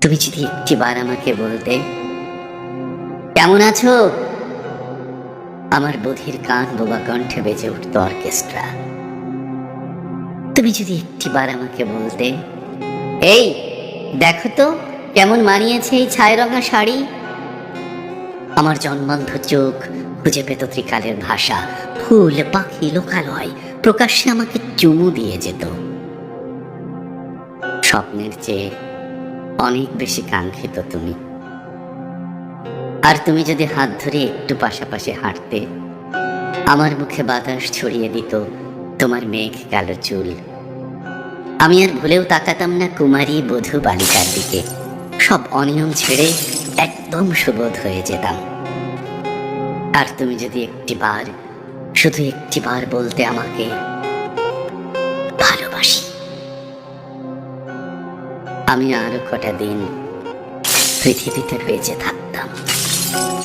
তুমি যদি একটিবার আমাকে বলতে, কেমন আছো, আমার বধির কান বোবা কণ্ঠে বেজে উঠত অর্কেস্ট্রা। তুমি যদি একটিবার আমাকে বলতে, এই দেখো তো কেমন মানিয়েছে এই ছাই রঙা শাড়ি, আমার জন্মান্ধ চোখ খুঁজে পেত ত্রিকালের ভাষা, ফুল পাখি লোকালয় প্রকাশ্যে আমাকে চুমু দিয়ে যেত। স্বপ্নের চেয়ে অনেক বেশি কাঙ্ক্ষিত তুমি। আর তুমি যদি হাত ধরে একটু পাশাপাশি হাঁটতে, আমার মুখে বাতাস ছড়িয়ে দিত তোমার মেঘ কালো চুল। আমি আর ভুলেও তাকাতাম না কুমারী বধূ বালিকার দিকে, সব অনিয়ম ছেড়ে একদম সুবোধ হয়ে যেতাম। আর তুমি যদি একটিবার, শুধু একটিবার বলতে আমাকে ভালোবাসি, আমি আরো কটা দিন পৃথিবীতে বেঁচে থাকতাম।